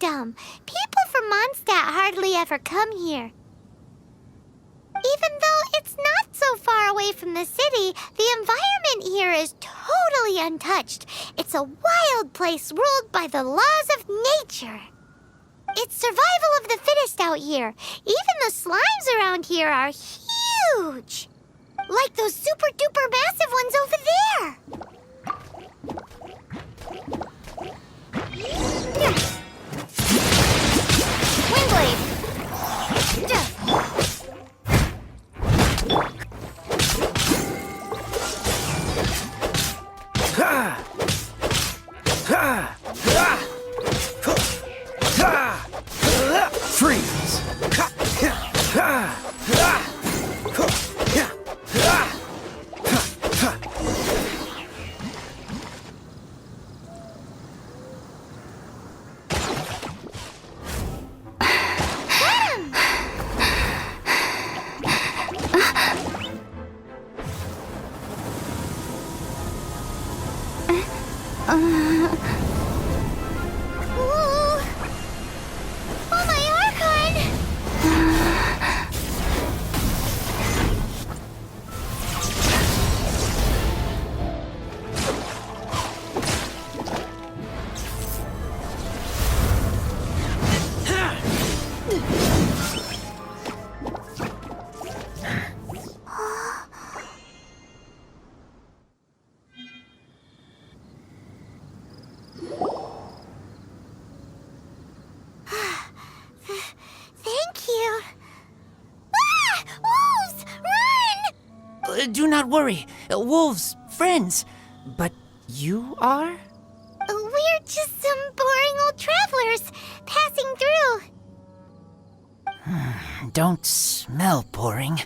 dumb. People from Mondstadt hardly ever come here. Even though it's not so far away from the city, the environment here is totally untouched. It's a wild place ruled by the laws of nature. It's survival of the fittest out here. Even the slimes around here are huge. Like those super-duper massive ones over there. Windblade. Freeze! Do not worry. Wolves, friends. But you are? We're just some boring old travelers passing through. Don't smell boring.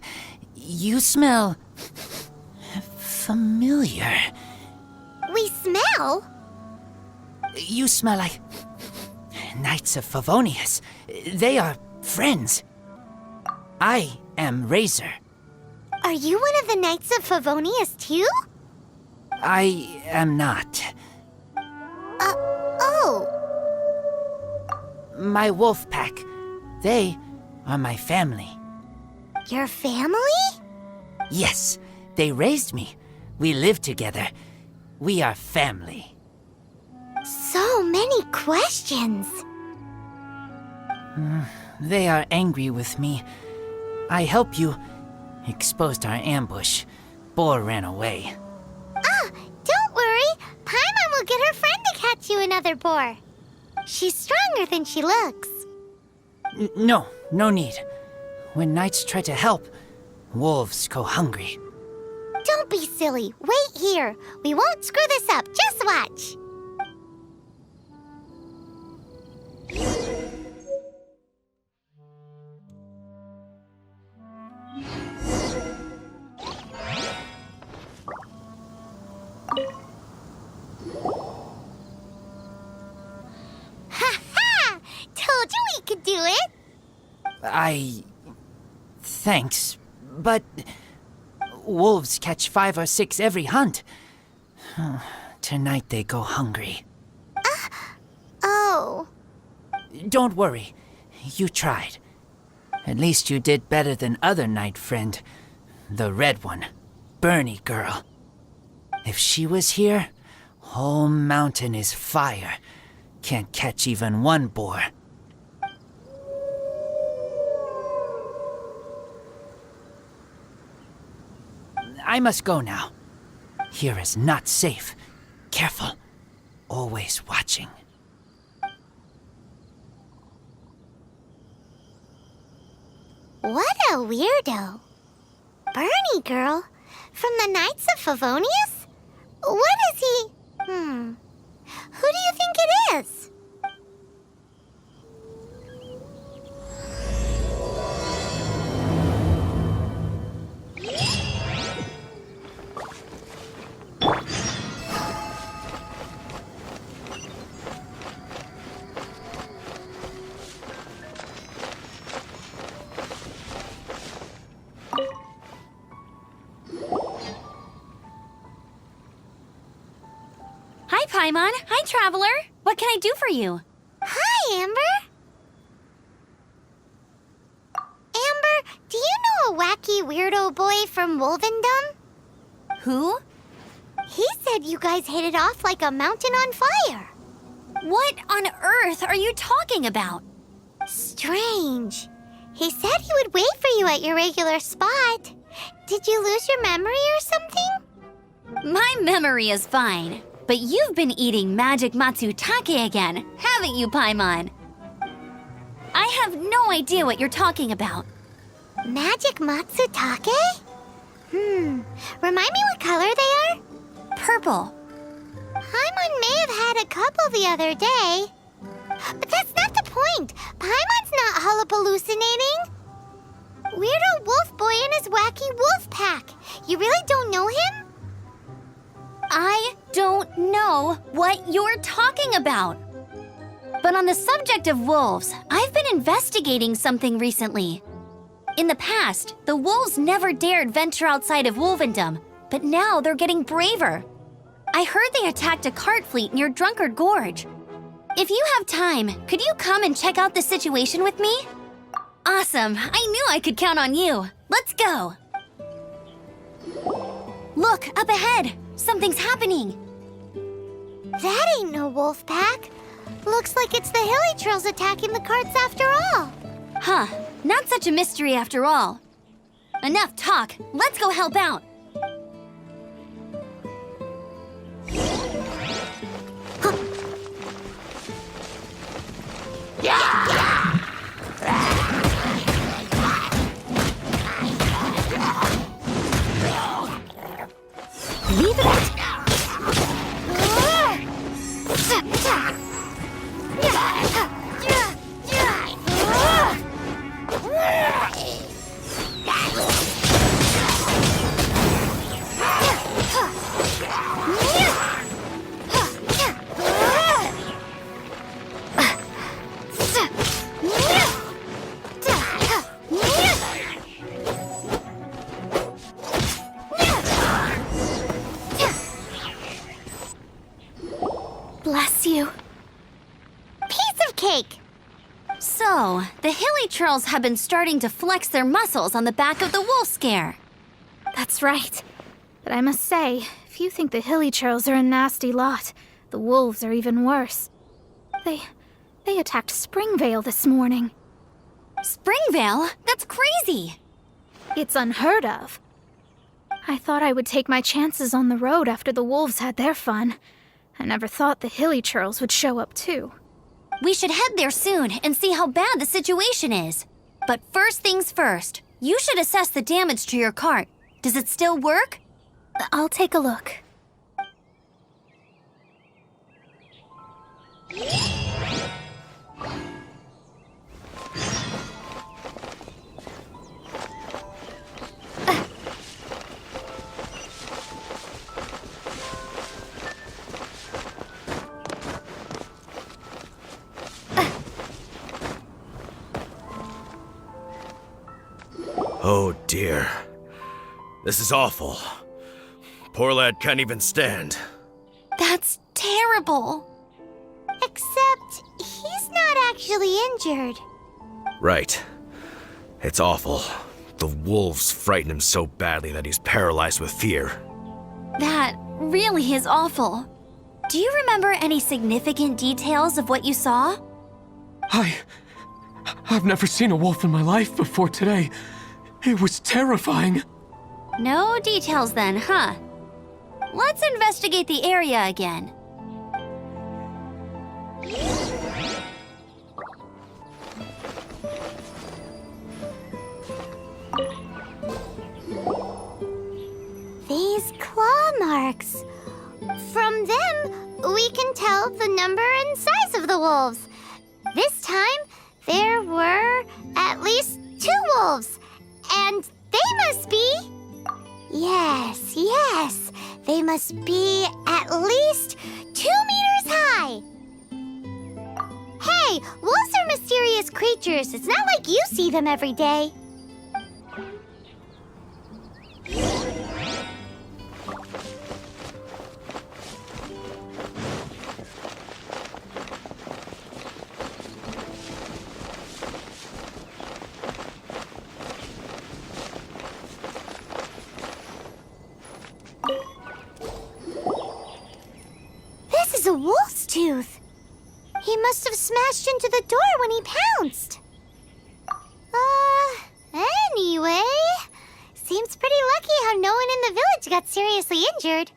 You smell familiar. We smell? You smell like Knights of Favonius. They are friends. I am Razor. Are you one of the Knights of Favonius too? I am not. Oh. My wolf pack. They are my family. Your family? Yes, they raised me. We live together. We are family. So many questions. They are angry with me. I help you. Exposed our ambush. Boar ran away. Don't worry. Paimon will get her friend to catch you another boar. She's stronger than she looks. No need. When knights try to help, wolves go hungry. Don't be silly. Wait here. We won't screw this up. Just watch. Ha-ha! Told you we could do it. Thanks, but wolves catch 5 or 6 every hunt. Tonight they go hungry. Oh. Don't worry. You tried. At least you did better than other knight friend. The red one. Bernie girl. If she was here, whole mountain is fire. Can't catch even one boar. I must go now. Here is not safe. Careful. Always watching. What a weirdo. Bernie girl? From the Knights of Favonius? What is he? Who do you think it is? Hi, Paimon. Hi, Traveler. What can I do for you? Hi, Hi, Amber. Amber, do you know a wacky weirdo boy from Wolvendom? Who? He said you guys hit it off like a mountain on fire. What on earth are you talking about? Strange. He said he would wait for you at your regular spot. Did you lose your memory or something? My memory is fine, but you've been eating magic matsutake again, haven't you, Paimon? I have no idea what you're talking about. Magic matsutake? Remind me what color they are? Purple. Paimon may have had a couple the other day. But that's not the point. Paimon's not hallucinating. Weirdo wolf boy and his wacky wolf pack. You really don't know him? I don't know what you're talking about. But on the subject of wolves, I've been investigating something recently. In the past, the wolves never dared venture outside of Wolvendom, but now they're getting braver. I heard they attacked a cart fleet near Drunkard Gorge. If you have time, could you come and check out the situation with me? Awesome, I knew I could count on you. Let's go. Look, up ahead. Something's happening. That ain't no wolf pack. Looks like it's the hilly trails attacking the carts after all. Huh, not such a mystery after all. Enough talk, let's go help out. Leave it at... Bless you. Piece of cake. So, the hilly trolls have been starting to flex their muscles on the back of the wolf scare. That's right. But I must say, if you think the hilly trolls are a nasty lot, the wolves are even worse. They attacked Springvale this morning. Springvale? That's crazy! It's unheard of. I thought I would take my chances on the road after the wolves had their fun. I never thought the hilly trolls would show up too. We should head there soon and see how bad the situation is. But first things first, you should assess the damage to your cart. Does it still work? I'll take a look. Oh dear. This is awful. Poor lad can't even stand. That's terrible. Except he's not actually injured. Right. It's awful. The wolves frighten him so badly that he's paralyzed with fear. That really is awful. Do you remember any significant details of what you saw? I've never seen a wolf in my life before today. It was terrifying. No details then, huh? Let's investigate the area again. These claw marks. From them, we can tell the number and size of the wolves. This time, there were at least 2 wolves. And they must be... Yes. They must be at least 2 meters high. Hey, wolves are mysterious creatures. It's not like you see them every day. must have smashed into the door when he pounced. Anyway, seems pretty lucky how no one in the village got seriously injured.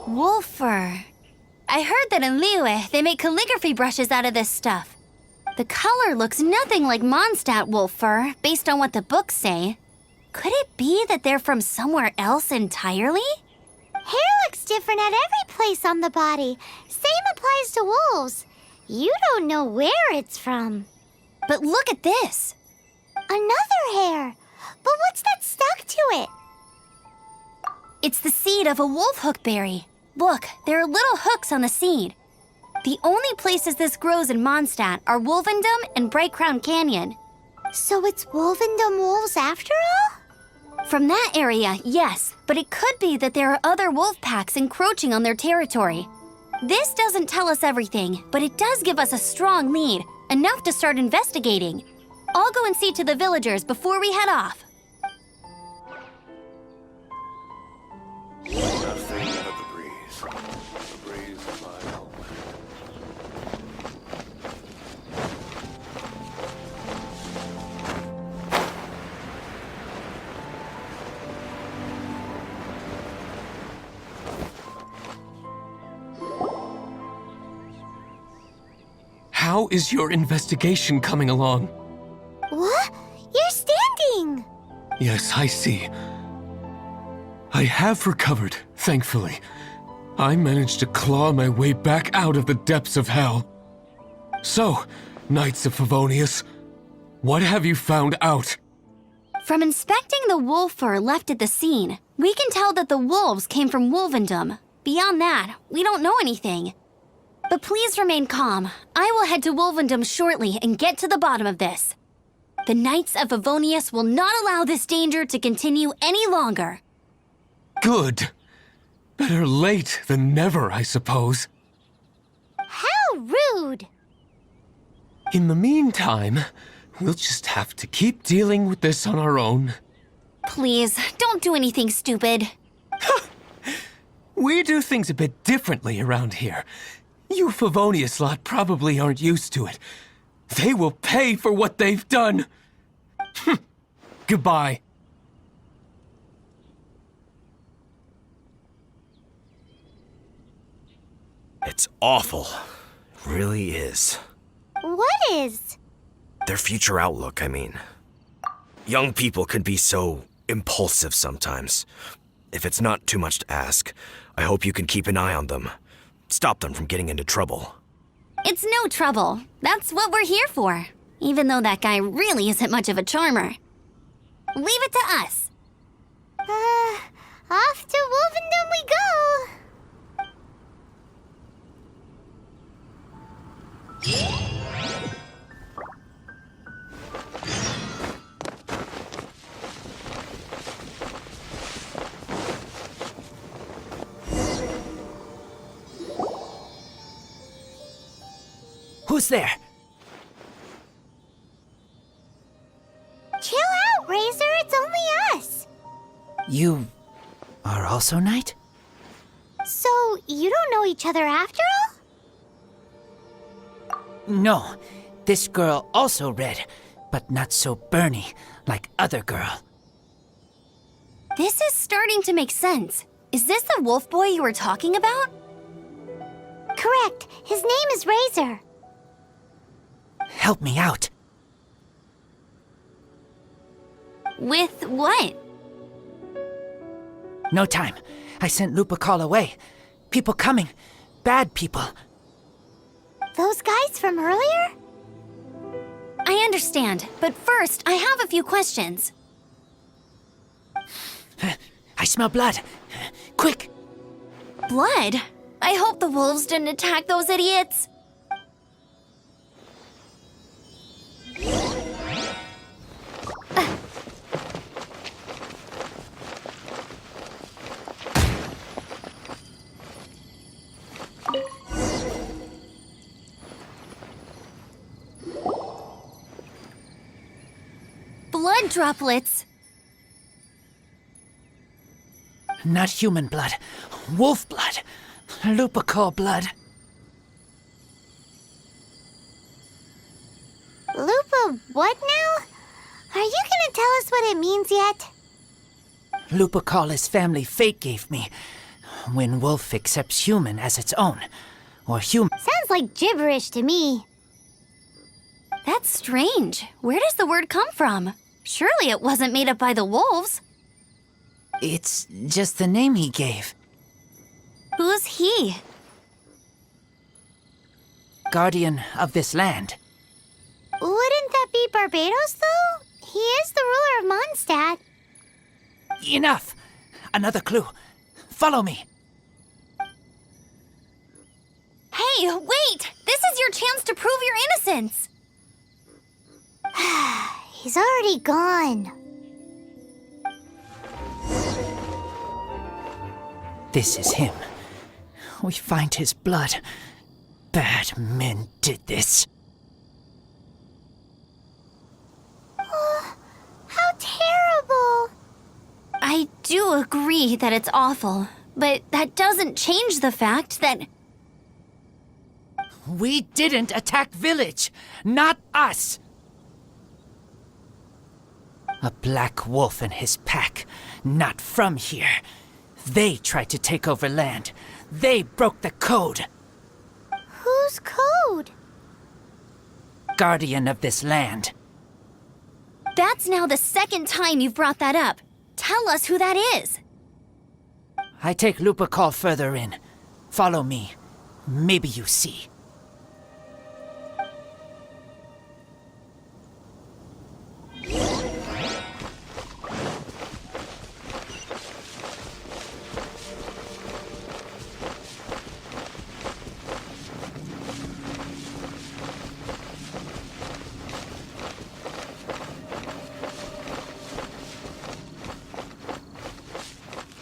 Wolf fur. I heard that in Liyue, they make calligraphy brushes out of this stuff. The color looks nothing like Mondstadt wolf fur, based on what the books say. Could it be that they're from somewhere else entirely? Hair looks different at every place on the body. Same applies to wolves. You don't know where it's from. But look at this. Another hair. But what's that stuck to it? It's the seed of a wolf hook berry. Look, there are little hooks on the seed. The only places this grows in Mondstadt are Wolvendom and Bright Crown Canyon. So it's Wolvendom wolves after all? From that area, yes, but it could be that there are other wolf packs encroaching on their territory. This doesn't tell us everything, but it does give us a strong lead, enough to start investigating. I'll go and see to the villagers before we head off. Nothing but the breeze. The breeze is my help. How is your investigation coming along? What? You're standing! Yes, I see. I have recovered, thankfully. I managed to claw my way back out of the depths of hell. So, Knights of Favonius, what have you found out? From inspecting the wolf fur left at the scene, we can tell that the wolves came from Wolvendom. Beyond that, we don't know anything. But please remain calm. I will head to Wolvendom shortly and get to the bottom of this. The Knights of Favonius will not allow this danger to continue any longer. Good. Better late than never, I suppose. How rude! In the meantime, we'll just have to keep dealing with this on our own. Please, don't do anything stupid. We do things a bit differently around here. You Favonius lot probably aren't used to it. They will pay for what they've done. Goodbye. It's awful. It really is. What is? Their future outlook, I mean. Young people can be so impulsive sometimes. If it's not too much to ask, I hope you can keep an eye on them. Stop them from getting into trouble. It's no trouble. That's what we're here for. Even though that guy really isn't much of a charmer. Leave it to us. Off to Wolvendom we go! Who's there? Chill out, Razor, it's only us! You are also Knight? So, you don't know each other after all? No, this girl also red, but not so burny like other girl. This is starting to make sense. Is this the wolf boy you were talking about? Correct. His name is Razor. Help me out. With what? No time. I sent Lupercal away. People coming. Bad people. Those guys from earlier? I understand, but first, I have a few questions. I smell blood. Quick! Blood? I hope the wolves didn't attack those idiots. blood droplets. Not human blood. Wolf blood. Lupical blood. Lupa, what now? Are you gonna tell us what it means yet? Lupical is family fate gave me. When wolf accepts human as its own. Or human. Sounds like gibberish to me. That's strange. Where does the word come from? Surely it wasn't made up by the wolves. It's just the name he gave. Who's he? Guardian of this land. Wouldn't that be Barbados, though? He is the ruler of Mondstadt. Enough! Another clue. Follow me. Hey, wait! This is your chance to prove your innocence! He's already gone. This is him. We find his blood. Bad men did this. How terrible. I do agree that it's awful, but that doesn't change the fact that... We didn't attack village. Not us. A black wolf and his pack. Not from here. They tried to take over land. They broke the code. Whose code? Guardian of this land. That's now the second time you've brought that up. Tell us who that is. I take Lupical further in. Follow me. Maybe you see.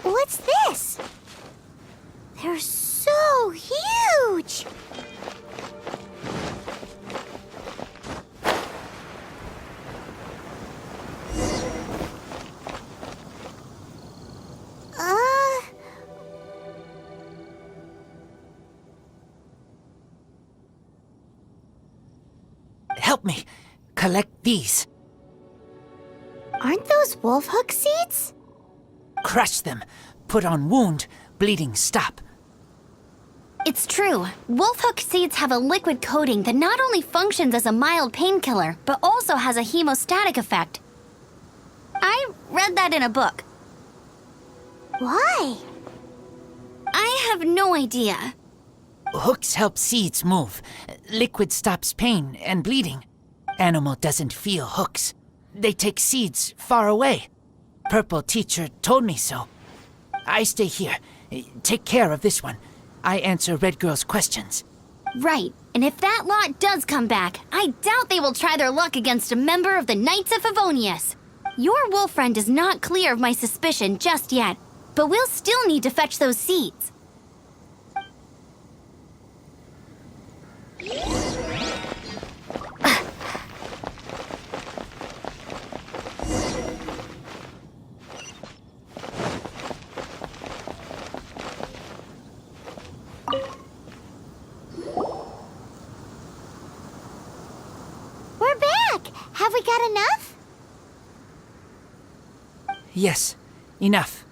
What's this? They're so huge! Help me. Collect these. Aren't those wolf hook seeds? Crush them. Put on wound. Bleeding stop. It's true. Wolfhook seeds have a liquid coating that not only functions as a mild painkiller, but also has a hemostatic effect. I read that in a book. Why? I have no idea. Hooks help seeds move. Liquid stops pain and bleeding. Animal doesn't feel hooks. They take seeds far away. Purple teacher told me so. I stay here. Take care of this one. I answer Red Girl's questions. Right, and if that lot does come back, I doubt they will try their luck against a member of the Knights of Favonius. Your wolf friend is not clear of my suspicion just yet, but we'll still need to fetch those seeds. We're back! Have we got enough? Yes, enough.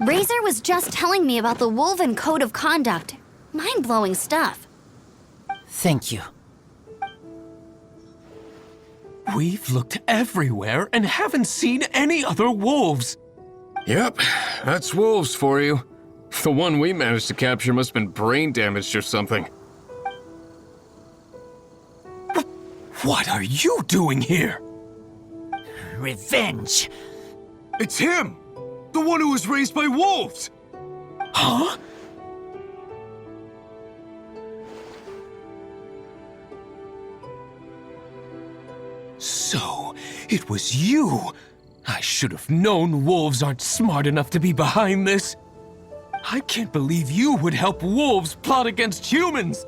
Razor was just telling me about the Wolven Code of Conduct. Mind-blowing stuff. Thank you. We've looked everywhere and haven't seen any other wolves. Yep, that's wolves for you. The one we managed to capture must have been brain damaged or something. What are you doing here? Revenge. It's him! The one who was raised by wolves! Huh? So, it was you. I should have known wolves aren't smart enough to be behind this. I can't believe you would help wolves plot against humans.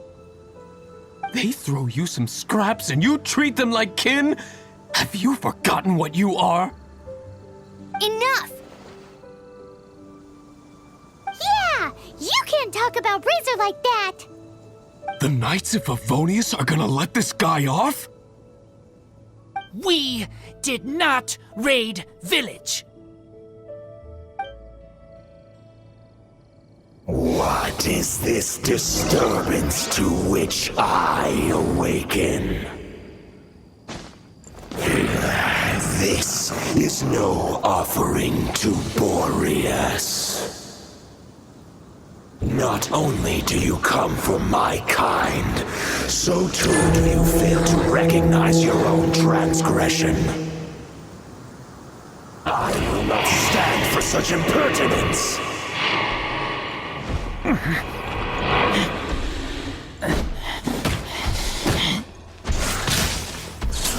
They throw you some scraps and you treat them like kin? Have you forgotten what you are? Enough! Yeah, you can't talk about Razor like that. The Knights of Favonius are gonna let this guy off? We did not raid village. What is this disturbance to which I awaken? This is no offering to Boreas. Not only do you come from my kind, so too do you fail to recognize your own transgression. I will not stand for such impertinence!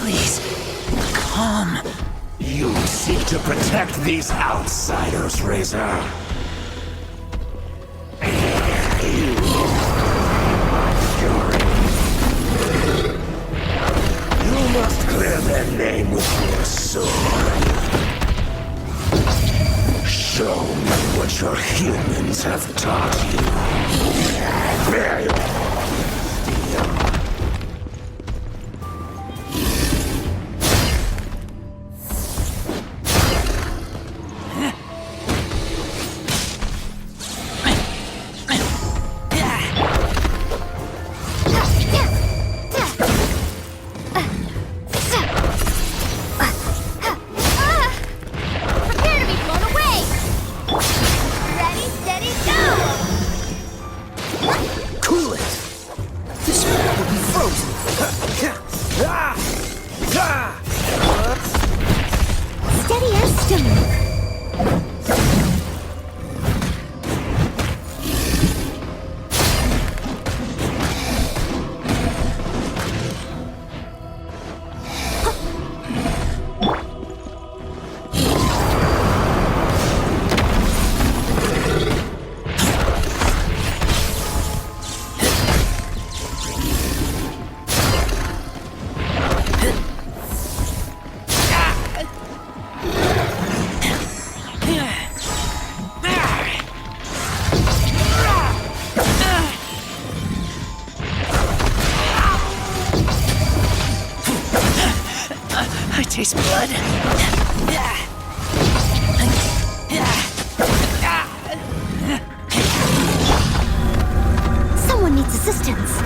Please, calm. You seek to protect these outsiders, Razor. You must clear their name with your sword. Show me what your humans have taught you. Bear your steel. Prepare to be blown away! Ready, steady, go! Cool it. This one will be frozen. Steady as stone. I taste blood. Someone needs assistance.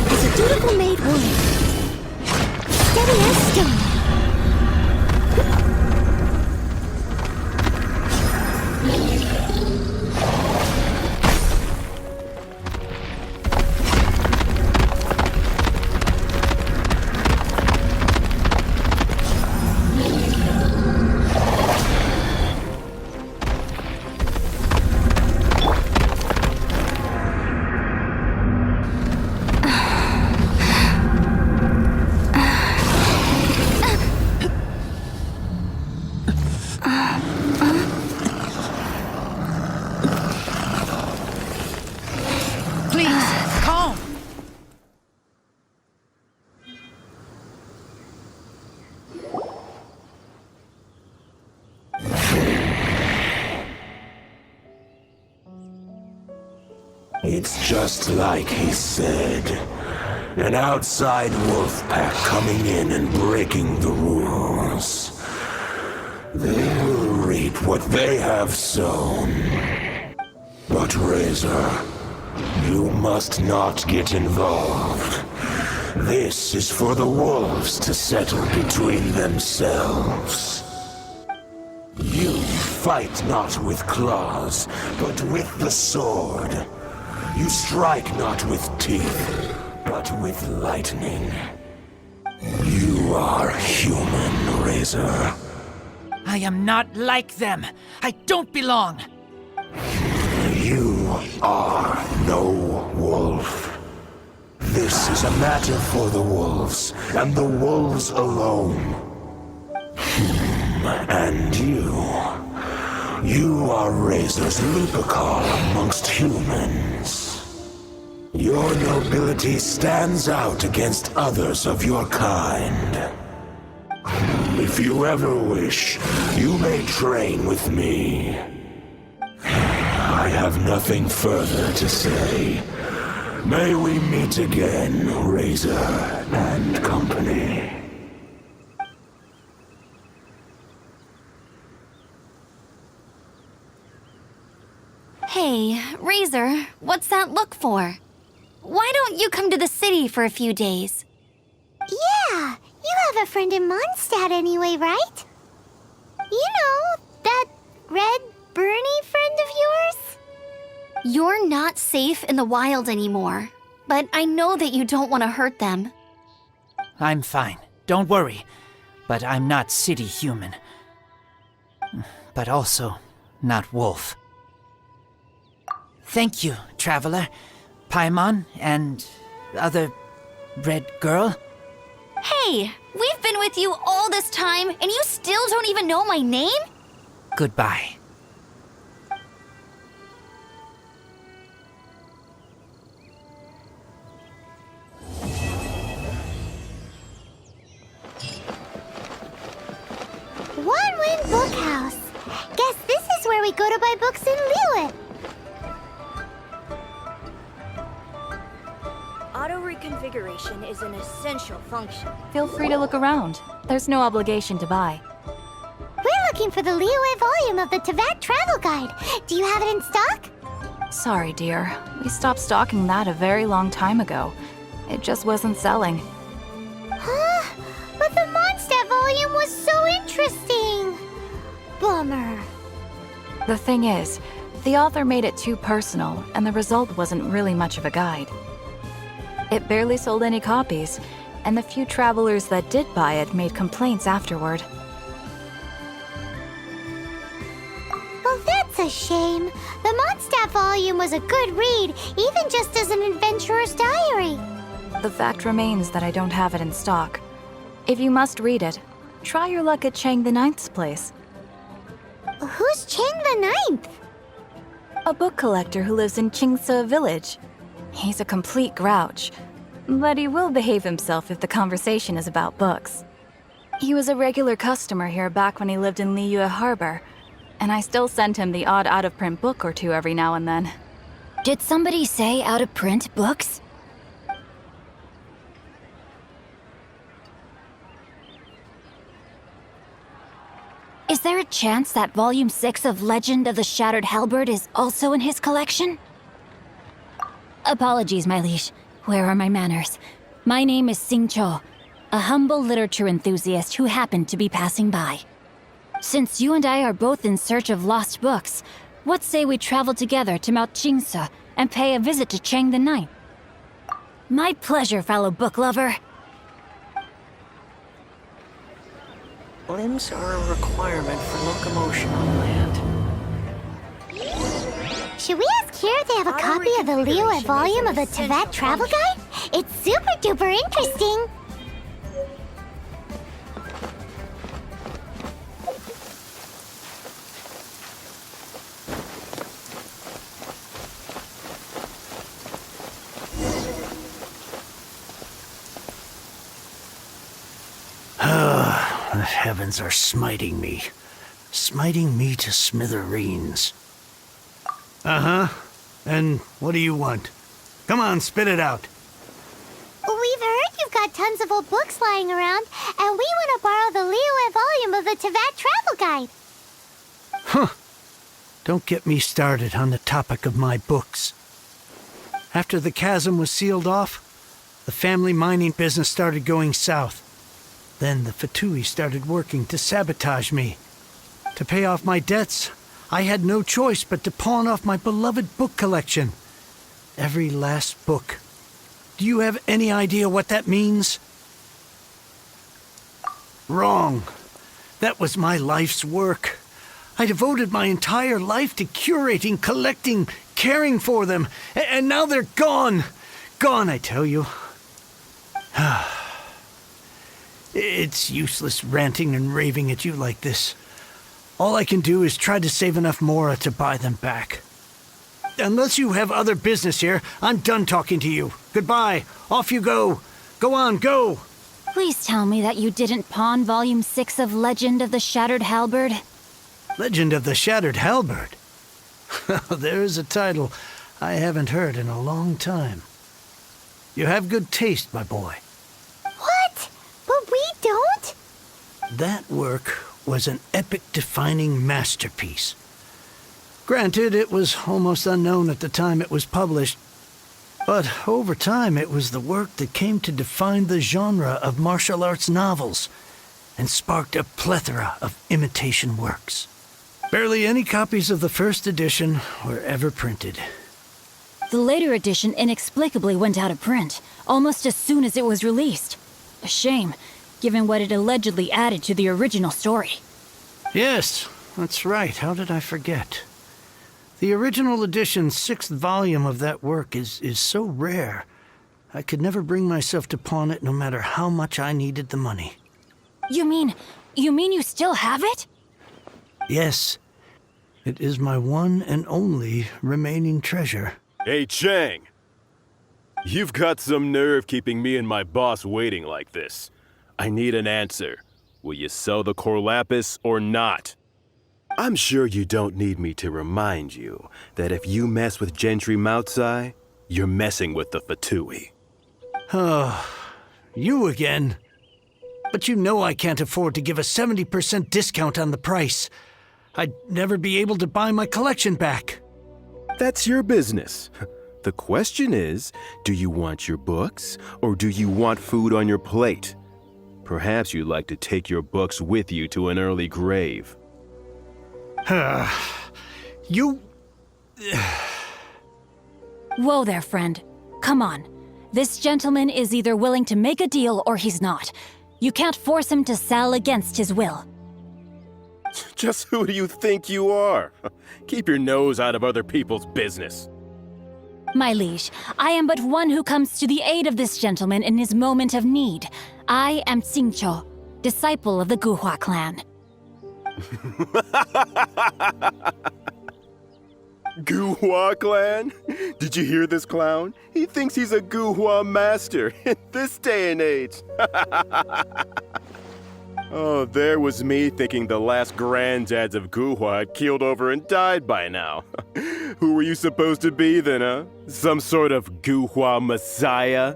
As a dutiful maid would. Steady as stone. Please, calm. It's just like he said. An outside wolf pack coming in and breaking the rules. They will reap what they have sown. But Razor, you must not get involved. This is for the wolves to settle between themselves. You fight not with claws, but with the sword. You strike not with teeth, but with lightning. You are human, Razor. I am not like them. I don't belong. You are no wolf. This is a matter for the wolves, and the wolves alone. And you are Razor's Lupercal amongst humans. Your nobility stands out against others of your kind. If you ever wish, you may train with me. I have nothing further to say. May we meet again, Razor and company. Hey, Razor, what's that look for? Why don't you come to the city for a few days? Yeah, you have a friend in Mondstadt anyway, right? You know, that red Bernie friend of yours? You're not safe in the wild anymore, but I know that you don't want to hurt them. I'm fine. Don't worry. But I'm not city human. But also not wolf. Thank you, traveler. Paimon and other red girl. Hey, we've been with you all this time, and you still don't even know my name? Goodbye. One Wind Bookhouse. Guess this is where we go to buy books in Liyue. Auto reconfiguration is an essential function. Feel free to look around. There's no obligation to buy. We're looking for the Liyue volume of the Teyvat Travel Guide. Do you have it in stock? Sorry, dear. We stopped stocking that a very long time ago. It just wasn't selling. Huh? But the Mondstadt volume was so interesting. Bummer. The thing is, the author made it too personal, and the result wasn't really much of a guide. It barely sold any copies, and the few travelers that did buy it made complaints afterward. Well, that's a shame. The Mondstadt volume was a good read, even just as an adventurer's diary. The fact remains that I don't have it in stock. If you must read it, try your luck at Chang the Ninth's place. Who's Chang the Ninth? A book collector who lives in Qingse village. He's a complete grouch, but he will behave himself if the conversation is about books. He was a regular customer here back when he lived in Liyue Harbor, and I still send him the odd out-of-print book or two every now and then. Did somebody say out-of-print books? Is there a chance that Volume 6 of Legend of the Shattered Halberd is also in his collection? Apologies, my liege. Where are my manners? My name is Sing Cho, a humble literature enthusiast who happened to be passing by. Since you and I are both in search of lost books, what say we travel together to Mount Qingse and pay a visit to Chang the Ninth? My pleasure, fellow book lover. Limbs are a requirement for locomotion on land. Should we ask here if they have a copy of the Liyue volume of the Teyvat Travel Guide? It's super duper interesting. The heavens are smiting me to smithereens. Uh-huh. And what do you want? Come on, spit it out. We've heard you've got tons of old books lying around, and we want to borrow the Liyue volume of the Teyvat Travel Guide. Huh. Don't get me started on the topic of my books. After the chasm was sealed off, the family mining business started going south. Then the Fatui started working to sabotage me, To pay off my debts, I had no choice but to pawn off my beloved book collection. Every last book. Do you have any idea what that means? Wrong. That was my life's work. I devoted my entire life to curating, collecting, caring for them, and now they're gone. Gone, I tell you. It's useless ranting and raving at you like this. All I can do is try to save enough Mora to buy them back. Unless you have other business here, I'm done talking to you. Goodbye. Off you go. Go on, go. Please tell me that you didn't pawn Volume 6 of Legend of the Shattered Halberd. Legend of the Shattered Halberd. There's a title I haven't heard in a long time. You have good taste, my boy. What? But we don't? That work was an epic-defining masterpiece. Granted, it was almost unknown at the time it was published, but over time it was the work that came to define the genre of martial arts novels and sparked a plethora of imitation works. Barely any copies of the first edition were ever printed. The later edition inexplicably went out of print, almost as soon as it was released. A shame, given what it allegedly added to the original story. Yes, that's right. How did I forget? The original edition's 6th volume of that work is so rare, I could never bring myself to pawn it no matter how much I needed the money. You mean you still have it? Yes. It is my one and only remaining treasure. Hey, Chang! You've got some nerve keeping me and my boss waiting like this. I need an answer. Will you sell the core lapis or not? I'm sure you don't need me to remind you that if you mess with Gentry Moutsai, you're messing with the Fatui. Oh, you again. But you know I can't afford to give a 70% discount on the price. I'd never be able to buy my collection back. That's your business. The question is, do you want your books, or do you want food on your plate? Perhaps you'd like to take your books with you to an early grave. You... Whoa there, friend. Come on. This gentleman is either willing to make a deal or he's not. You can't force him to sell against his will. Just who do you think you are? Keep your nose out of other people's business. My liege, I am but one who comes to the aid of this gentleman in his moment of need. I am Xingqiu, disciple of the Guhua clan. Guhua clan? Did you hear this clown? He thinks he's a Guhua master in this day and age. Oh, there was me thinking the last granddads of Guhua had keeled over and died by now. Who were you supposed to be then, huh? Some sort of Guhua messiah?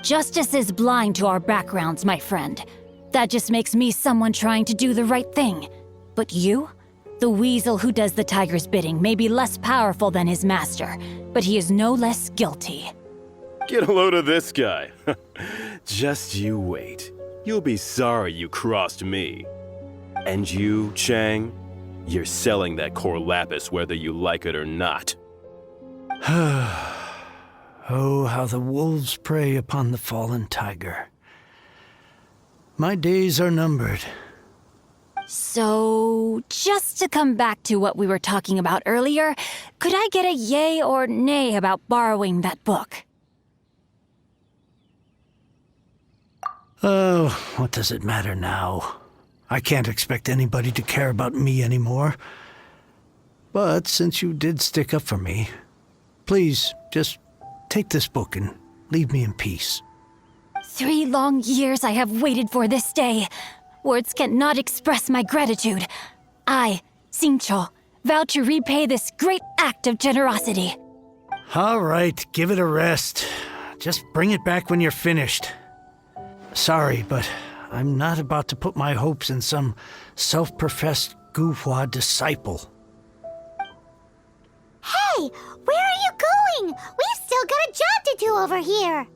Justice is blind to our backgrounds, my friend. That just makes me someone trying to do the right thing. But you? The weasel who does the tiger's bidding may be less powerful than his master, but he is no less guilty. Get a load of this guy. Just you wait. You'll be sorry you crossed me. And you, Chang, you're selling that core lapis whether you like it or not. Oh, how the wolves prey upon the fallen tiger. My days are numbered. So, just to come back to what we were talking about earlier, could I get a yay or nay about borrowing that book? Oh, what does it matter now? I can't expect anybody to care about me anymore. But since you did stick up for me, please just take this book and leave me in peace. 3 long years I have waited for this day. Words cannot express my gratitude. I, Xingqiu, vow to repay this great act of generosity. All right, give it a rest. Just bring it back when you're finished. Sorry, but I'm not about to put my hopes in some self-professed Guhua disciple. Hey, where are you going? We've still got a job to do over here.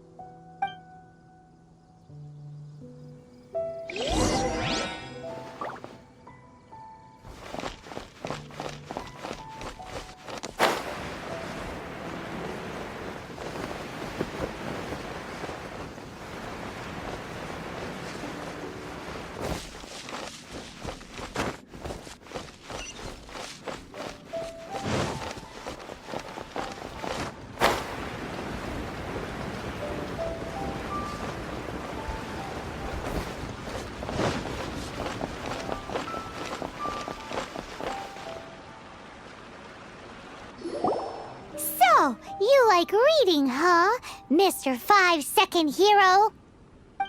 like reading, huh, Mr. 5-second hero?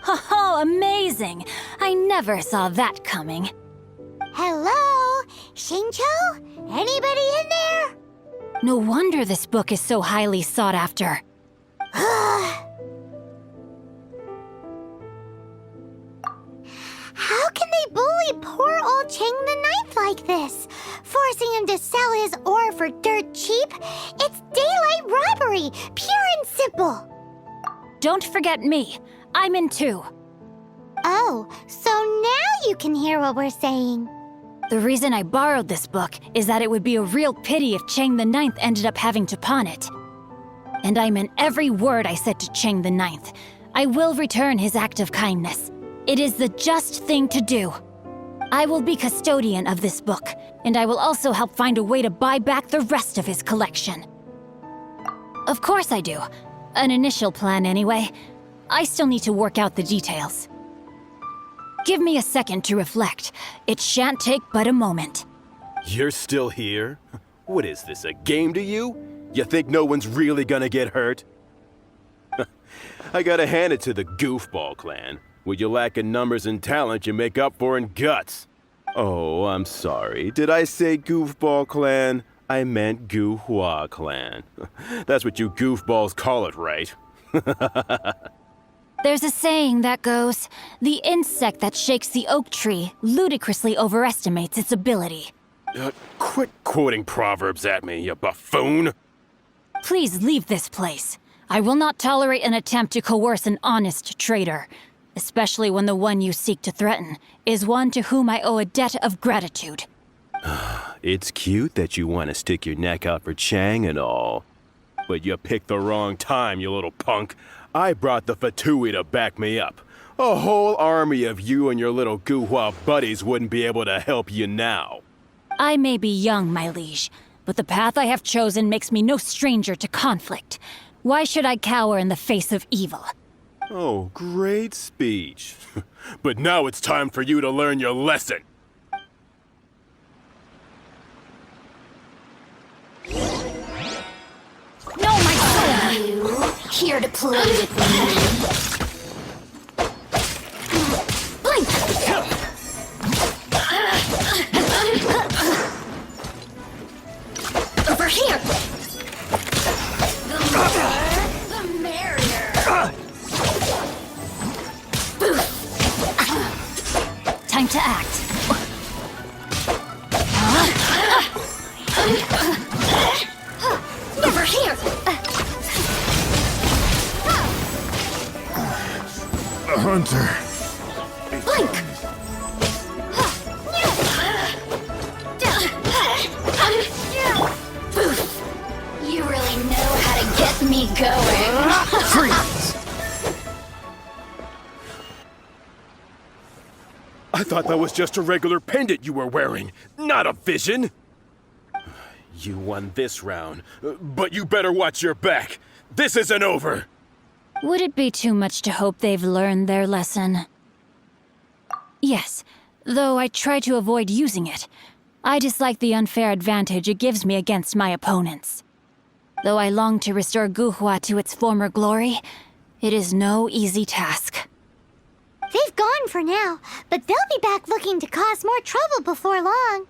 Oh, amazing! I never saw that coming. Hello? Shincho? Anybody in there? No wonder this book is so highly sought after. How can they bully poor old Chang the Ninth like this? Forcing him to sell his ore for dirt cheap? It's daylight robbery, pure and simple. Don't forget me. I'm in too. Oh, so now you can hear what we're saying. The reason I borrowed this book is that it would be a real pity if Chang the Ninth ended up having to pawn it. And I meant every word I said to Chang the Ninth. I will return his act of kindness. It is the just thing to do. I will be custodian of this book, and I will also help find a way to buy back the rest of his collection. Of course I do. An initial plan, anyway. I still need to work out the details. Give me a second to reflect. It shan't take but a moment. You're still here? What is this, a game to you? You think no one's really gonna get hurt? I gotta hand it to the Goofball clan. What you lack in numbers and talent, you make up for in guts. Oh, I'm sorry. Did I say Goofball clan? I meant Goohua clan. That's what you goofballs call it, right? There's a saying that goes, the insect that shakes the oak tree ludicrously overestimates its ability. Quit quoting proverbs at me, you buffoon! Please leave this place. I will not tolerate an attempt to coerce an honest trader, especially when the one you seek to threaten is one to whom I owe a debt of gratitude. It's cute that you want to stick your neck out for Chang and all. But you picked the wrong time, you little punk. I brought the Fatui to back me up. A whole army of you and your little Guhua buddies wouldn't be able to help you now. I may be young, my liege, but the path I have chosen makes me no stranger to conflict. Why should I cower in the face of evil? Oh, great speech. But now it's time for you to learn your lesson. No, my soul! You here to play with me? Blink! Over here! The more, the merrier. Time to act. Never here! A hunter. Blink! You really know how to get me going. Freeze! I thought that was just a regular pendant you were wearing, not a vision. You won this round, but you better watch your back. This isn't over. Would it be too much to hope they've learned their lesson? Yes, though I try to avoid using it. I dislike the unfair advantage it gives me against my opponents. Though I long to restore Guhua to its former glory, it is no easy task. They've gone for now, but they'll be back looking to cause more trouble before long.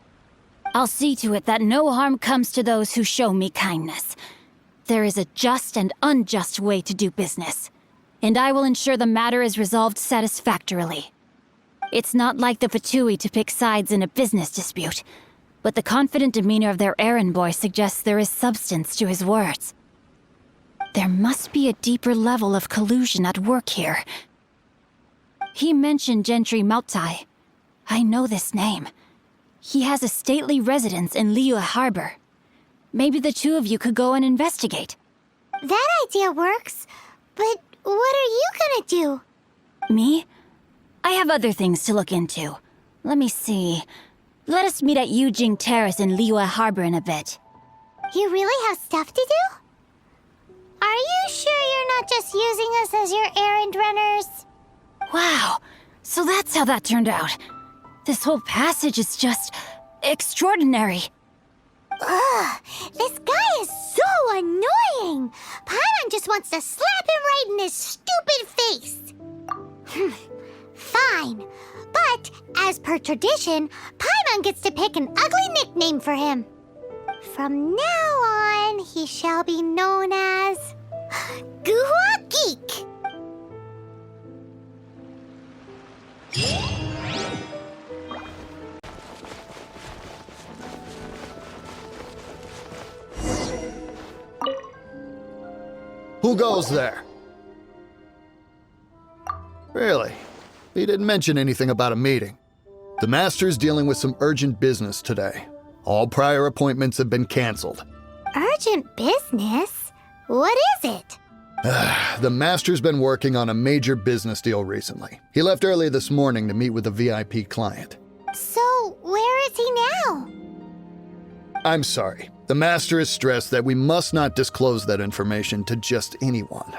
I'll see to it that no harm comes to those who show me kindness. There is a just and unjust way to do business, and I will ensure the matter is resolved satisfactorily. It's not like the Fatui to pick sides in a business dispute, but the confident demeanor of their errand boy suggests there is substance to his words. There must be a deeper level of collusion at work here. He mentioned Gentry Maotai. I know this name. He has a stately residence in Liyue Harbor. Maybe the two of you could go and investigate. That idea works, but what are you gonna do? Me? I have other things to look into. Let me see. Let us meet at Yujing Terrace in Liyue Harbor in a bit. You really have stuff to do? Are you sure you're not just using us as your errand runners? Wow, so that's how that turned out. This whole passage is just extraordinary. Ugh, this guy is so annoying! Paimon just wants to slap him right in his stupid face. Fine. But, as per tradition, Paimon gets to pick an ugly nickname for him. From now on, he shall be known as... Guhua Geek! Who goes there? Really? He didn't mention anything about a meeting. The Master's dealing with some urgent business today. All prior appointments have been canceled. Urgent business? What is it? The Master's been working on a major business deal recently. He left early this morning to meet with a VIP client. So, where is he now? I'm sorry. The Master is stressed that we must not disclose that information to just anyone.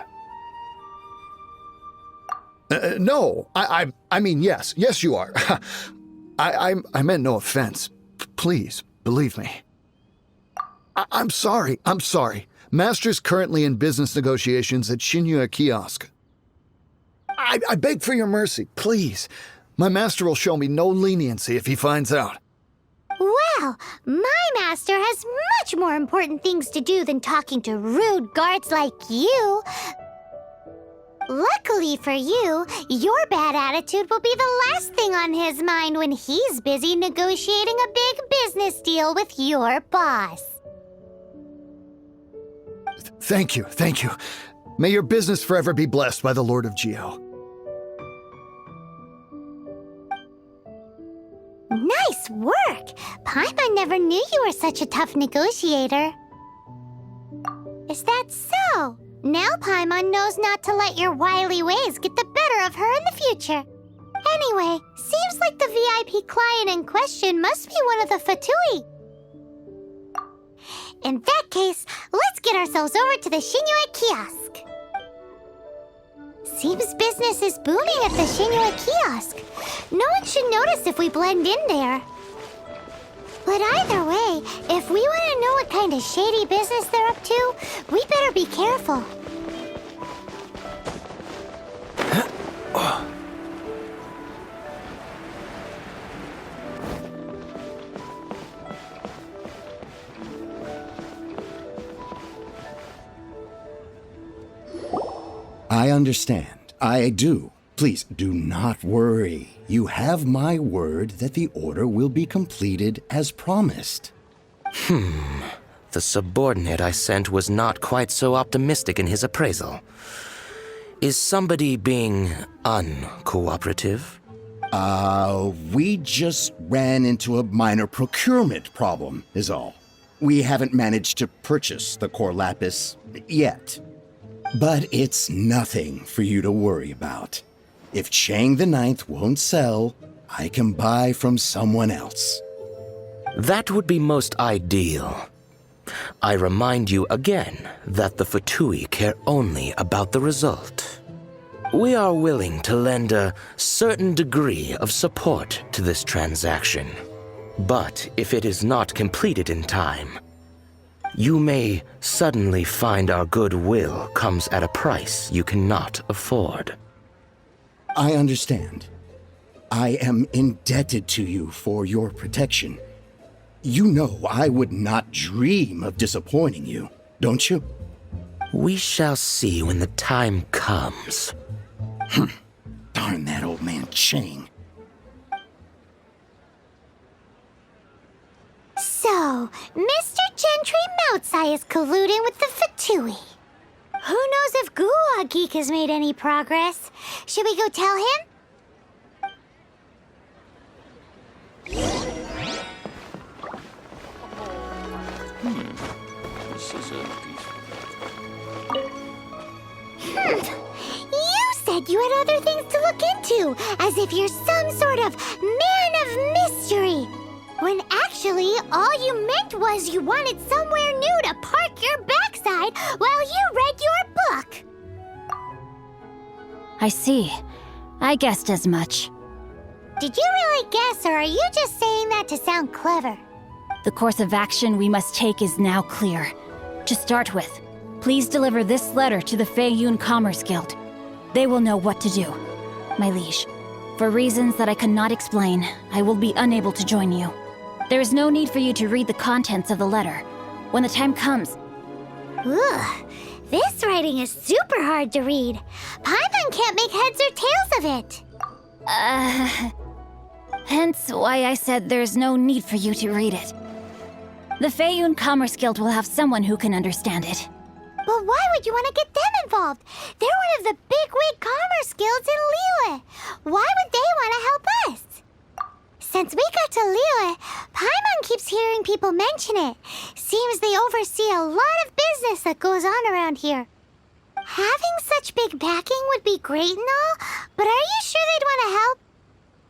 No, I mean, yes. Yes, you are. I meant no offense. Please, believe me. I'm sorry. Master's currently in business negotiations at Shinya Kiosk. I beg for your mercy, please. My master will show me no leniency if he finds out. Well, my master has much more important things to do than talking to rude guards like you. Luckily for you, your bad attitude will be the last thing on his mind when he's busy negotiating a big business deal with your boss. Thank you. May your business forever be blessed by the Lord of Geo. Nice work! Paimon never knew you were such a tough negotiator. Is that so? Now Paimon knows not to let your wily ways get the better of her in the future. Anyway, seems like the VIP client in question must be one of the Fatui. In that case, let's get ourselves over to the Shinua Kiosk. Seems business is booming at the Shinua Kiosk. No one should notice if we blend in there. But either way, if we want to know what kind of shady business they're up to, we better be careful. I understand. I do. Please do not worry. You have my word that the order will be completed as promised. The subordinate I sent was not quite so optimistic in his appraisal. Is somebody being uncooperative? We just ran into a minor procurement problem, is all. We haven't managed to purchase the core lapis yet. But it's nothing for you to worry about. If Chang the Ninth won't sell, I can buy from someone else. That would be most ideal. I remind you again that the Fatui care only about the result. We are willing to lend a certain degree of support to this transaction. But if it is not completed in time, you may suddenly find our goodwill comes at a price you cannot afford. I understand. I am indebted to you for your protection. You know I would not dream of disappointing you, don't you? We shall see when the time comes. Darn that old man Chang. So, Mr. Gentry Moutsai is colluding with the Fatui. Who knows if Guhua Geek has made any progress? Should we go tell him? You said you had other things to look into, as if you're some sort of man of mystery. When actually, all you meant was you wanted somewhere new to park your backside while you read your book. I see. I guessed as much. Did you really guess, or are you just saying that to sound clever? The course of action we must take is now clear. To start with, please deliver this letter to the Feiyun Commerce Guild. They will know what to do. My liege, for reasons that I cannot explain, I will be unable to join you. There is no need for you to read the contents of the letter. When the time comes... Ugh, this writing is super hard to read. Paimon can't make heads or tails of it. Hence why I said there's no need for you to read it. The Feiyun Commerce Guild will have someone who can understand it. But why would you want to get them involved? They're one of the bigwig commerce guilds in Liyue. Why would they want to help us? Since we got to Liyue, Paimon keeps hearing people mention it. Seems they oversee a lot of business that goes on around here. Having such big backing would be great and all, but are you sure they'd want to help?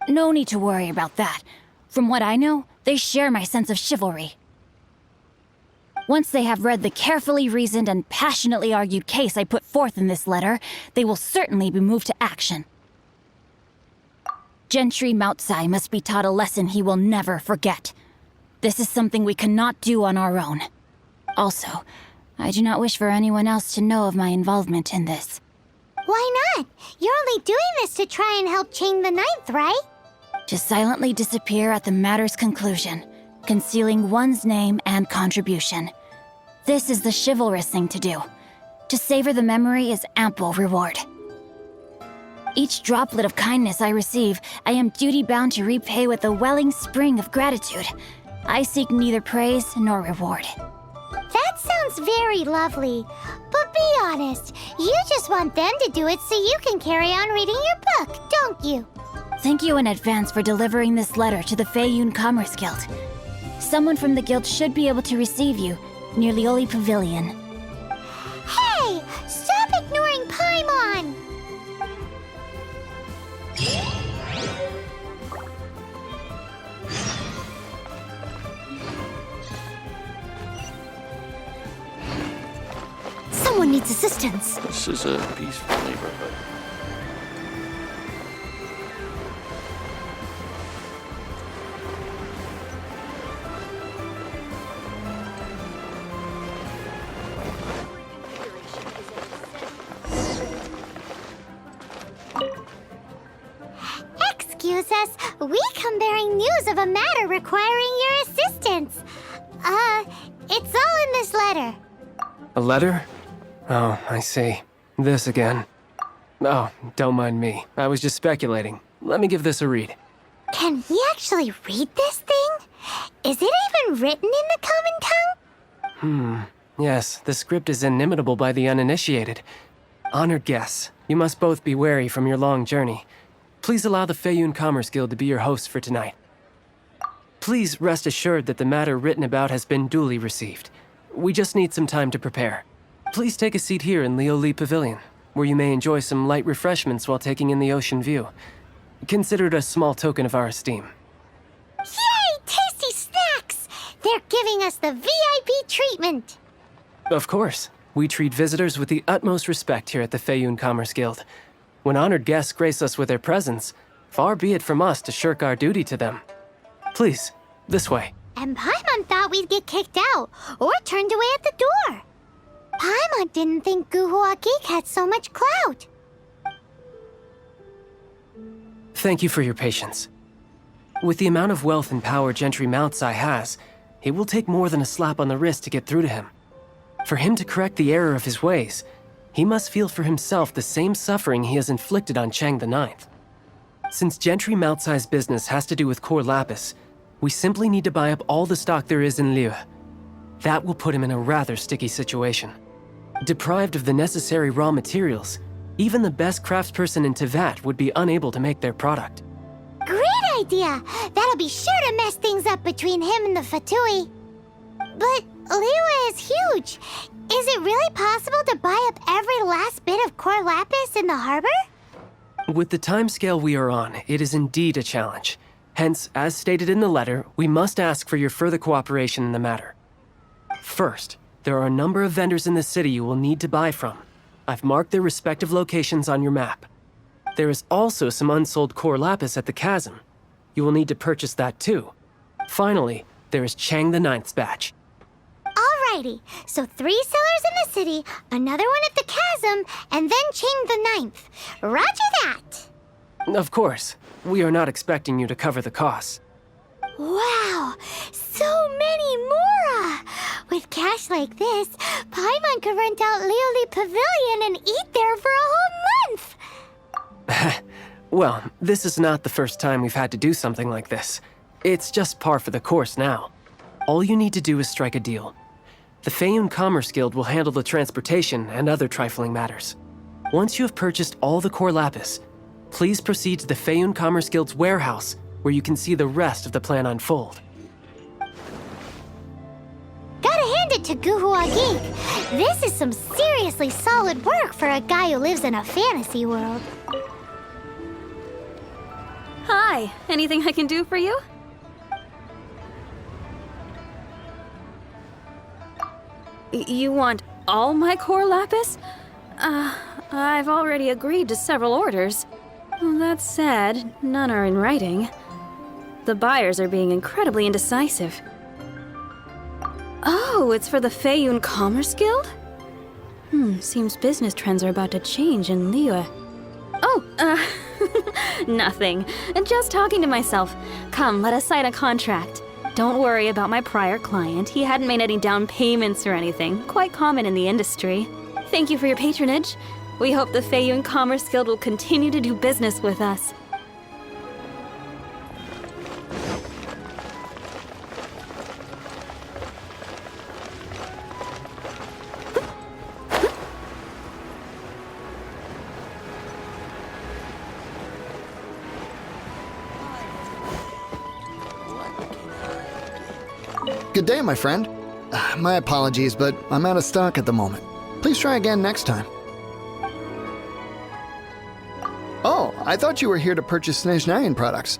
No need to worry about that. From what I know, they share my sense of chivalry. Once they have read the carefully reasoned and passionately argued case I put forth in this letter, they will certainly be moved to action. Gentry Moutsai must be taught a lesson he will never forget. This is something we cannot do on our own. Also, I do not wish for anyone else to know of my involvement in this. Why not? You're only doing this to try and help Chang the Ninth, right? To silently disappear at the matter's conclusion, concealing one's name and contribution. This is the chivalrous thing to do. To savor the memory is ample reward. Each droplet of kindness I receive, I am duty-bound to repay with a welling spring of gratitude. I seek neither praise nor reward. That sounds very lovely. But be honest, you just want them to do it so you can carry on reading your book, don't you? Thank you in advance for delivering this letter to the Feiyun Commerce Guild. Someone from the guild should be able to receive you near Lioli Pavilion. Hey! Stop ignoring Paimon! Someone needs assistance. This is a peaceful neighborhood. Excuse us, we come bearing news of a matter requiring your assistance. It's all in this letter. A letter? Oh, I see. This again. Oh, don't mind me. I was just speculating. Let me give this a read. Can we actually read this thing? Is it even written in the common tongue? Yes, the script is inimitable by the uninitiated. Honored guests, you must both be wary from your long journey. Please allow the Feiyun Commerce Guild to be your hosts for tonight. Please rest assured that the matter written about has been duly received. We just need some time to prepare. Please take a seat here in Lioli Pavilion, where you may enjoy some light refreshments while taking in the ocean view. Consider it a small token of our esteem. Yay! Tasty snacks! They're giving us the VIP treatment! Of course. We treat visitors with the utmost respect here at the Feiyun Commerce Guild. When honored guests grace us with their presence, far be it from us to shirk our duty to them. Please, this way. And Paimon thought we'd get kicked out, or turned away at the door. Paimon didn't think Guhua Geek had so much clout. Thank you for your patience. With the amount of wealth and power Gentry Moutsai has, it will take more than a slap on the wrist to get through to him. For him to correct the error of his ways, he must feel for himself the same suffering he has inflicted on Chang the Ninth. Since Gentry Moutsai's business has to do with core lapis, we simply need to buy up all the stock there is in Liyue. That will put him in a rather sticky situation. Deprived of the necessary raw materials, even the best craftsperson in Teyvat would be unable to make their product. Great idea! That'll be sure to mess things up between him and the Fatui. But Liyue is huge. Is it really possible to buy up every last bit of core lapis in the harbor? With the timescale we are on, it is indeed a challenge. Hence, as stated in the letter, we must ask for your further cooperation in the matter. First, there are a number of vendors in the city you will need to buy from. I've marked their respective locations on your map. There is also some unsold core lapis at the chasm. You will need to purchase that too. Finally, there is Chang the Ninth's batch. All Alrighty, so 3 sellers in the city, another one at the chasm, and then Ching the 9th. Roger that! Of course. We are not expecting you to cover the costs. Wow, so many Mora! With cash like this, Paimon could rent out Lioli Pavilion and eat there for a whole month! Well, this is not the first time we've had to do something like this. It's just par for the course now. All you need to do is strike a deal. The Feiyun Commerce Guild will handle the transportation and other trifling matters. Once you have purchased all the core lapis, please proceed to the Feiyun Commerce Guild's warehouse, where you can see the rest of the plan unfold. Gotta hand it to Guhua Geek. This is some seriously solid work for a guy who lives in a fantasy world. Hi, anything I can do for you? You want all my core lapis? I've already agreed to several orders. That said, none are in writing. The buyers are being incredibly indecisive. Oh, it's for the Feiyun Commerce Guild? Seems business trends are about to change in Liyue. Oh, nothing. Just talking to myself. Come, let us sign a contract. Don't worry about my prior client. He hadn't made any down payments or anything. Quite common in the industry. Thank you for your patronage. We hope the Feiyun Commerce Guild will continue to do business with us. Good day, my friend. My apologies, but I'm out of stock at the moment. Please try again next time. Oh, I thought you were here to purchase Snezhnayan products.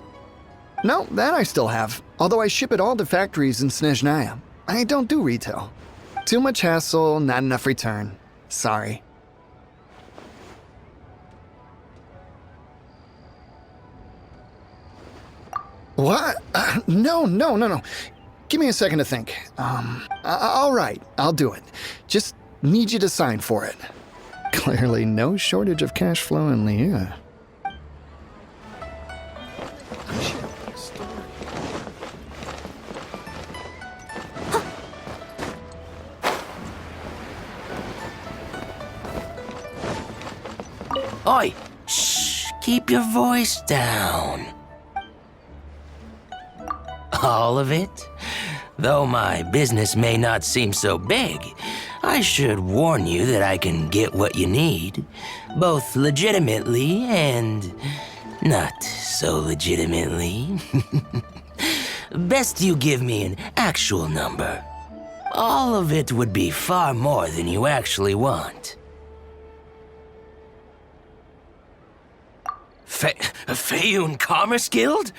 No, that I still have, although I ship it all to factories in Snezhnaya. I don't do retail. Too much hassle, not enough return. Sorry. What? No. Give me a second to think. All right, I'll do it. Just need you to sign for it. Clearly no shortage of cash flow in Liyue. Oi! Shh! Keep your voice down. All of it? Though my business may not seem so big, I should warn you that I can get what you need, both legitimately and not so legitimately. Best you give me an actual number. All of it would be far more than you actually want. Feiyun Commerce Guild?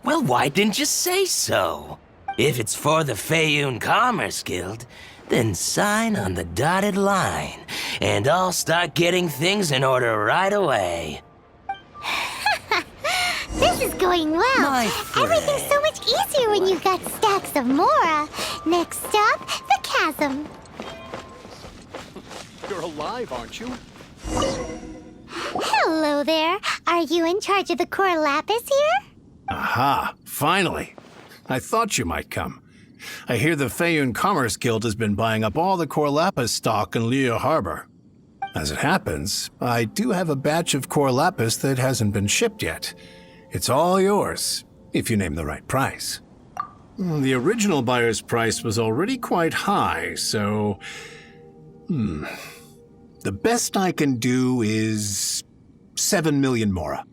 Well, why didn't you say so? If it's for the Feiyun Commerce Guild, then sign on the dotted line, and I'll start getting things in order right away. This is going well. Everything's so much easier when you've got stacks of Mora. Next stop, the chasm. You're alive, aren't you? Hello there. Are you in charge of the core lapis here? Aha, finally. I thought you might come. I hear the Feiyun Commerce Guild has been buying up all the core lapis stock in Liyue Harbor. As it happens, I do have a batch of core lapis that hasn't been shipped yet. It's all yours, if you name the right price. The original buyer's price was already quite high, so... The best I can do is 7 million Mora.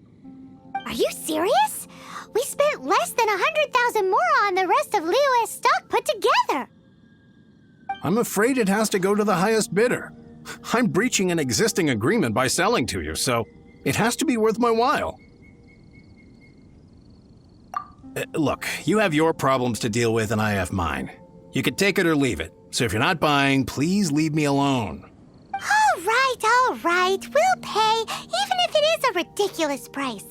Are you serious? We spent less than 100,000 Mora on the rest of Liyue's stock put together. I'm afraid it has to go to the highest bidder. I'm breaching an existing agreement by selling to you, so it has to be worth my while. Look, you have your problems to deal with and I have mine. You could take it or leave it, so if you're not buying, please leave me alone. All right. We'll pay, even if it is a ridiculous price.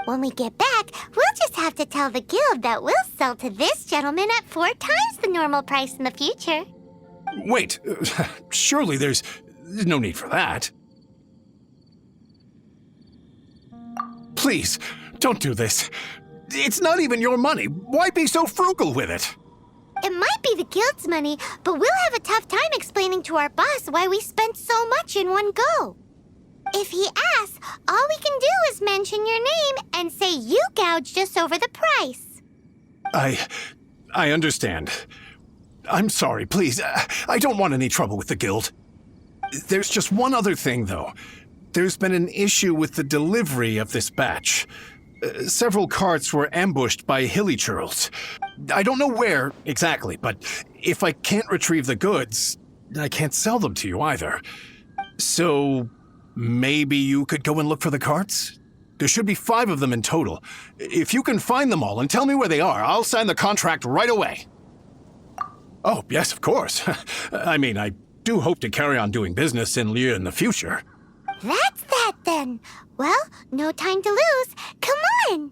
When we get back, we'll just have to tell the guild that we'll sell to this gentleman at 4 times the normal price in the future. Wait, surely there's no need for that. Please, don't do this. It's not even your money. Why be so frugal with it? It might be the guild's money, but we'll have a tough time explaining to our boss why we spent so much in one go. If he asks, all we can do is mention your name and say you gouged us over the price. I understand. I'm sorry, please. I don't want any trouble with the guild. There's just one other thing, though. There's been an issue with the delivery of this batch. Several carts were ambushed by hilly churls. I don't know where exactly, but if I can't retrieve the goods, I can't sell them to you either. So maybe you could go and look for the carts? There should be 5 of them in total. If you can find them all and tell me where they are, I'll sign the contract right away. Oh, yes, of course. I mean, I do hope to carry on doing business in Liyue in the future. That's that then. Well, no time to lose. Come on!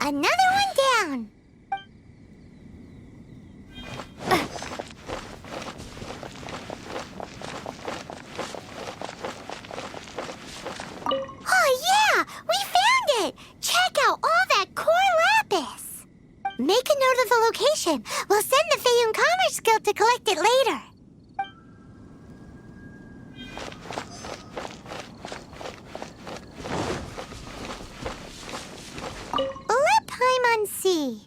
Another one down. Oh yeah, we found it. Check out all that core lapis. Make a note of the location. We'll send the Feiyun Commerce Guild to collect it later. See.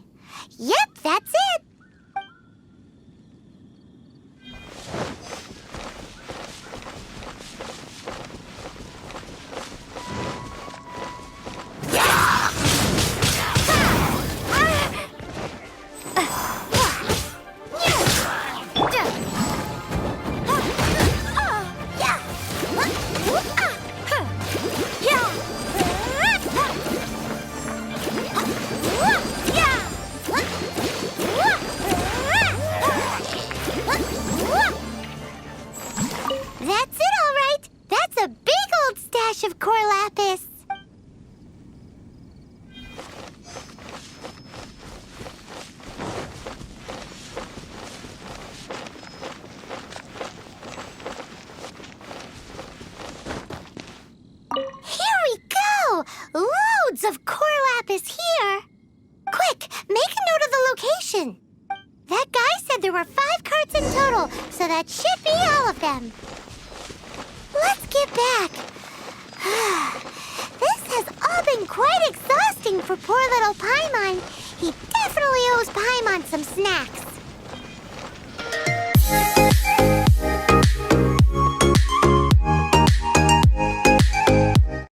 Yep, that's it. That's it, all right. That's a big old stash of core lapis. Here we go! Loads of core lapis here. Quick, make a note of the location. That guy said there were 5 carts in total, so that should be all of them. Let's get back. This has all been quite exhausting for poor little Paimon. He definitely owes Paimon some snacks.